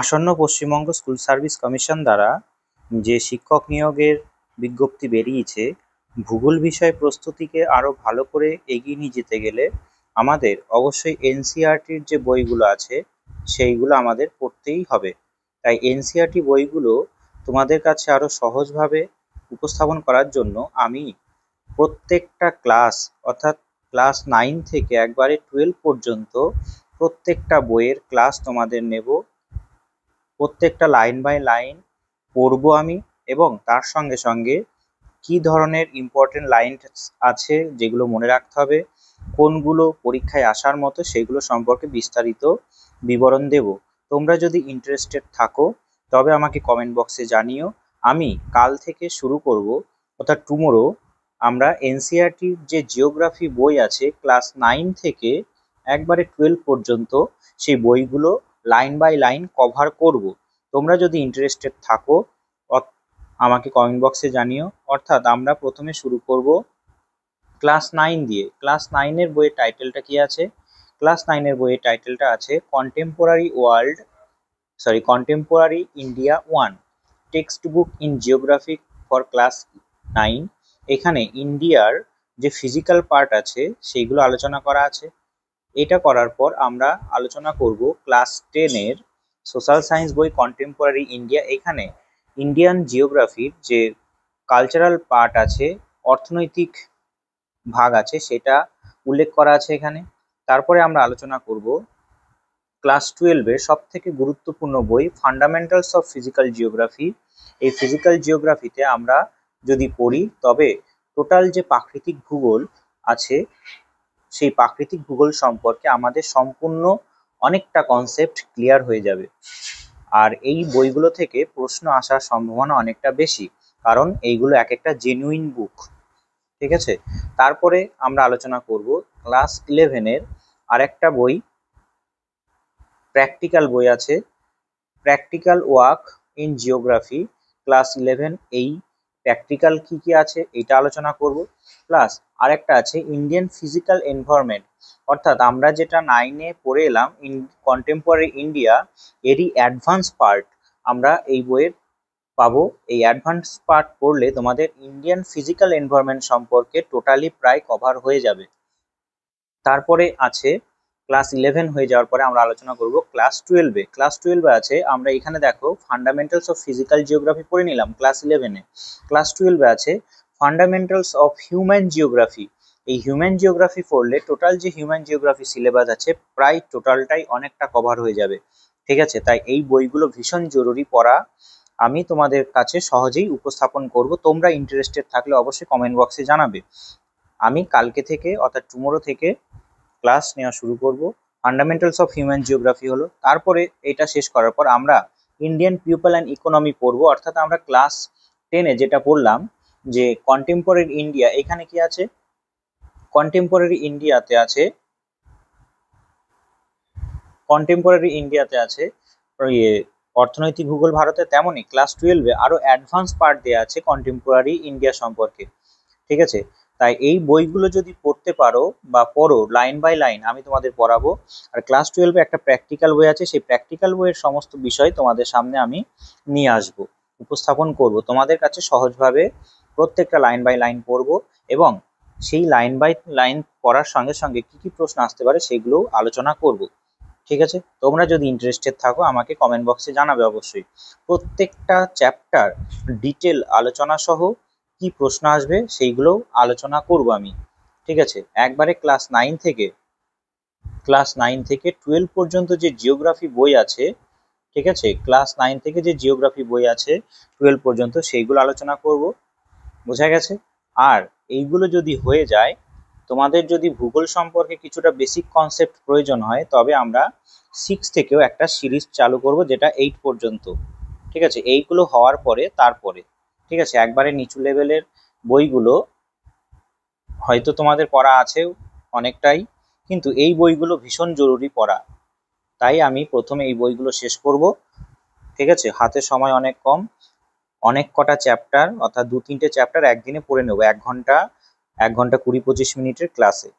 আসন্ন Paschimbanga school service commission দ্বারা যে শিক্ষক নিয়োগের বিজ্ঞপ্তি বেরিয়েছে, ভূগোল বিষয় প্রস্তুতিকে আরো ভালো করে এগিয়ে নিয়ে যেতে গেলে আমাদের অবশ্যই এনসিইআরটির যে বইগুলো আছে সেইগুলো আমাদের পড়তেই হবে। তাই এনসিইআরটি বইগুলো তোমাদের কাছে আরো সহজভাবে উপস্থাপন করার জন্য আমি প্রত্যেকটা ক্লাস অর্থাৎ ক্লাস 9 থেকে একবারে 12 পর্যন্ত প্রত্যেকটা বইয়ের ক্লাস তোমাদের নেব। প্রত্যেকটা লাইন বাই লাইন পড়বো আমি, এবং তার সঙ্গে সঙ্গে কি ধরনের ইম্পর্টেন্ট লাইন আছে যেগুলো মনে রাখতে হবে, কোনগুলো পরীক্ষায় আসার মতো সেগুলো সম্পর্কে বিস্তারিত বিবরণ দেব। তোমরা যদি ইন্টারেস্টেড থাকো তবে আমাকে কমেন্ট বক্সে জানিও। আমি কাল থেকে শুরু করব, অর্থাৎ টুমোরো আমরা এনসিইআরটির যে জিওগ্রাফি বই আছে ক্লাস 9 থেকে একবারে 12 পর্যন্ত সেই বইগুলো লাইন বাই লাইন কভার করব। তোমরা যদি ইন্টারেস্টেড থাকো আমাকে কমেন্ট বক্সে জানিও। অর্থাৎ আমরা প্রথমে শুরু করব ক্লাস 9 দিয়ে। ক্লাস 9 এর বইয়ের টাইটেলটা কি আছে? ক্লাস 9 এর বইয়ের টাইটেলটা আছে contemporary India 1 text book in geography for class 9। এখানে ইন্ডিয়ার যে ফিজিক্যাল পার্ট আছে সেইগুলো আলোচনা করা আছে। এটা করার পর আমরা আলোচনা করব ক্লাস 10 এর সোশ্যাল সায়েন্স বই কন্টেম্পোরারি ইন্ডিয়া। এখানে ইন্ডিয়ান জিওগ্রাফির যে কালচারাল পার্ট আছে, অর্থনৈতিক ভাগ আছে, সেটা উল্লেখ করা আছে এখানে। তারপরে আমরা আলোচনা করব ক্লাস 12 এর সব থেকে গুরুত্বপূর্ণ বই ফান্ডামেন্টালস অফ ফিজিক্যাল জিওগ্রাফি। এই ফিজিক্যাল জিওগ্রাফিতে আমরা যদি পড়ি তবে টোটাল যে প্রাকৃতিক ভূগোল আছে সেই প্রাকৃতিক ভূগোল সম্পর্কে আমাদের সম্পূর্ণ অনেকটা কনসেপ্ট ক্লিয়ার হয়ে যাবে। আর এই বইগুলো থেকে প্রশ্ন আসার সম্ভাবনা অনেকটা বেশি, কারণ এইগুলো এক একটা জেনুইন বুক। ঠিক আছে, তারপরে আমরা আলোচনা করব ক্লাস 11 এর আরেকটা বই, প্র্যাকটিক্যাল বই আছে, practical work in geography class 11। এই প্র্যাকটিক্যাল কি কি আছে এটা আলোচনা করব। প্লাস আরেকটা আছে ইন্ডিয়ান ফিজিক্যাল এনভায়রনমেন্ট, অর্থাৎ আমরা যেটা 9 এ পড়ে এলাম কন্টেম্পোরারি ইন্ডিয়া, এরই অ্যাডভান্স পার্ট আমরা এই বইয়ের পাবো। এই অ্যাডভান্স পার্ট পড়লে তোমাদের ইন্ডিয়ান ফিজিক্যাল এনভায়রনমেন্ট সম্পর্কে টোটালি প্রায় কভার হয়ে যাবে। তারপরে আছে ক্লাস 11 হয়ে যাওয়ার পরে আমরা আলোচনা করব ক্লাস 12 এ। ক্লাস 12 এ আছে, আমরা এখানে দেখো ফান্ডামেন্টালস অফ ফিজিক্যাল জিওগ্রাফি পড়ে নিলাম ক্লাস 11 এ। ক্লাস 12 এ আছে ফান্ডামেন্টালস অফ হিউম্যান জিওগ্রাফি। এই হিউম্যান জিওগ্রাফি পড়লে টোটাল যে হিউম্যান জিওগ্রাফি সিলেবাস আছে প্রায় টোটালটাই অনেকটা কভার হয়ে যাবে। ঠিক আছে, তাই এই বইগুলো ভীষণ জরুরি পড়া। আমি তোমাদের কাছে সহজেই উপস্থাপন করব, তোমরা ইন্টারেস্টেড থাকলে অবশ্যই কমেন্ট বক্সে জানাবে। আমি কালকে থেকে অর্থাৎ টুমোরো থেকে ক্লাস নেওয়া শুরু করব। ফান্ডামেন্টালস অফ হিউম্যান জিওগ্রাফি হলো, তারপরে এটা শেষ করার পর আমরা ইন্ডিয়ান পিপল অ্যান্ড ইকোনমি পড়বো। অর্থাৎ আমরা ক্লাস 10 এ যেটা পড়লাম যে কন্টেম্পোরারি ইন্ডিয়া, এখানে কি আছে? কন্টেম্পোরারি ইন্ডিয়াতে আছে অর্থনৈতিক ভূগোল ভারতে, তেমনই ক্লাস 12 এ আরো অ্যাডভান্স পার্ট দেওয়া আছে কন্টেম্পোরারি ইন্ডিয়া সম্পর্কে। ঠিক আছে, তাই এই বইগুলো যদি পড়তে পারো বা পড়ো লাইন বাই লাইন, আমি তোমাদের পড়াবো। আর ক্লাস 12 এ একটা প্র্যাকটিক্যাল বই আছে, সেই প্র্যাকটিক্যাল বইয়ের সমস্ত বিষয় তোমাদের সামনে আমি নিয়ে আসব, উপস্থাপন করব তোমাদের কাছে সহজভাবে। প্রত্যেকটা লাইন বাই লাইন পড়বো, এবং সেই লাইন বাই লাইন পড়ার সঙ্গে সঙ্গে কি কি প্রশ্ন আসতে পারে সেগুলো আলোচনা করব। ঠিক আছে, তোমরা যদি ইন্টারেস্টেড থাকো আমাকে কমেন্ট বক্সে জানাবে অবশ্যই। প্রত্যেকটা চ্যাপ্টার ডিটেল আলোচনা সহ কি প্রশ্ন আসবে সেইগুলো আলোচনা করব আমি। ঠিক আছে, একবারে ক্লাস 9 থেকে 12 পর্যন্ত যে জিওগ্রাফি বই আছে, ঠিক আছে, ক্লাস 9 থেকে যে জিওগ্রাফি বই আছে 12 পর্যন্ত সেইগুলো আলোচনা করব। বোঝা গেছে? আর এইগুলো যদি হয়ে যায়, তোমাদের যদি ভূগোল সম্পর্কে কিছুটা বেসিক কনসেপ্ট প্রয়োজন হয় তবে আমরা 6 থেকেও একটা সিরিজ চালু করব যেটা 8 পর্যন্ত। ঠিক আছে, এইগুলো হওয়ার পরে তারপরে ঠিক আছে, একবারে নিচু লেভেলের বইগুলো হয়তো তোমাদের পড়া আছে অনেকটাই, কিন্তু এই বইগুলো ভীষণ জরুরি পড়া। তাই আমি প্রথমে এই বইগুলো শেষ করব। ঠিক আছে, হাতে সময় অনেক কম, অনেক কটা চ্যাপ্টার অর্থাৎ 2-3টে চ্যাপ্টার একদিনে পড়ে নেবো 1 ঘন্টা 20-25 মিনিটের ক্লাসে।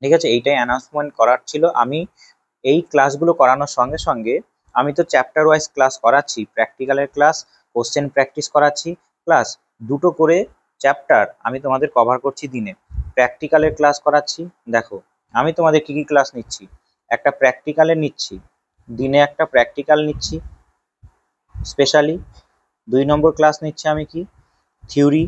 ঠিক আছে, এইটাই অ্যানাউন্সমেন্ট করার ছিল। আমি এই ক্লাসগুলো করানোর সঙ্গে সঙ্গে আমি তো চ্যাপ্টার ওয়াইজ ক্লাস করাচ্ছি, প্র্যাকটিক্যালের ক্লাস, কোশ্চেন প্র্যাকটিস করাচ্ছি, প্লাস দুটো করে চ্যাপ্টার আমি তোমাদের কভার করছি দিনে। প্র্যাকটিক্যালের ক্লাস করাচ্ছি, দেখো আমি তোমাদের কি কি ক্লাস নিচ্ছি। একটা প্র্যাকটিক্যালের নিচ্ছি, দিনে একটা প্র্যাকটিক্যাল নিচ্ছি স্পেশালি। 2 নম্বর ক্লাস নিচ্ছি আমি কি, থিওরি,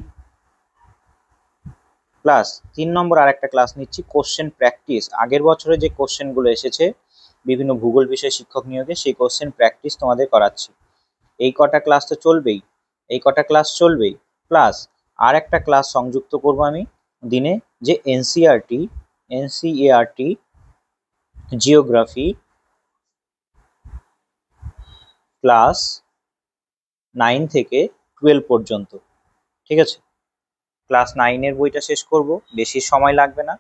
প্লাস 3 নম্বর আর একটা ক্লাস নিচ্ছি কোশ্চেন প্র্যাকটিস। আগের বছরে যে কোশ্চেনগুলো এসেছে বিভিন্ন ভূগোল বিষয় শিক্ষক নিয়োগে, সেই কোশ্চেন প্র্যাকটিস তোমাদের করাচ্ছি। এই কটা ক্লাস তো চলবেই, এই কটা ক্লাস চলবেই, প্লাস আর একটা ক্লাস সংযুক্ত করব আমি দিনে, যে এনসিইআরটি জিওগ্রাফি ক্লাস 9 থেকে 12 পর্যন্ত। ঠিক আছে, ক্লাস 9-এর বইটা শেষ করব, বেশি সময় লাগবে না,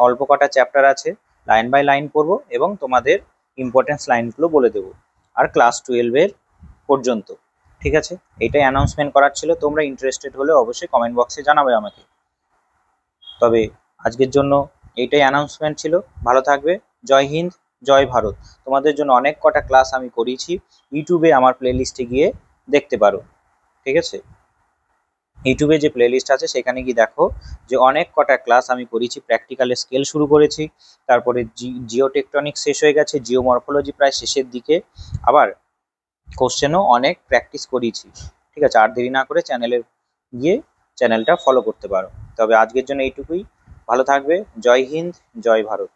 অল্প কটা চ্যাপ্টার আছে, লাইন বাই লাইন পড়বো এবং তোমাদের ইম্পর্টেন্স লাইনগুলো বলে দেবো। আর ক্লাস 12-এর পর্যন্ত। ঠিক আছে, এটাই অ্যানাউন্সমেন্ট করার ছিল। তোমরা ইন্টারেস্টেড হলে অবশ্যই কমেন্ট বক্সে জানাবে আমাকে। তবে আজকের জন্য এইটাই অ্যানাউন্সমেন্ট ছিল। ভালো থাকবে। জয় হিন্দ, জয় ভারত। তোমাদের জন্য অনেক কটা ক্লাস আমি করিয়েছি, ইউটিউবে আমার প্লেলিস্টে গিয়ে দেখতে পারো। ঠিক আছে, ইউটিউবে যে প্লেলিস্ট আছে সেখানে গিয়ে দেখো যে অনেক কটা ক্লাস আমি করেছি। প্র্যাকটিক্যালের স্কেল শুরু করেছি, তারপরে জিওটেকটনিক শেষ হয়ে গেছে, জিওমরফোলজি প্রায় শেষের দিকে, আবার কোশ্চেনও অনেক প্র্যাকটিস করিয়েছি। ঠিক আছে, আর দেরি না করে গিয়ে চ্যানেলটা ফলো করতে পারো। তবে আজকের জন্য এইটুকুই। ভালো থাকবে। জয় হিন্দ, জয় ভারত।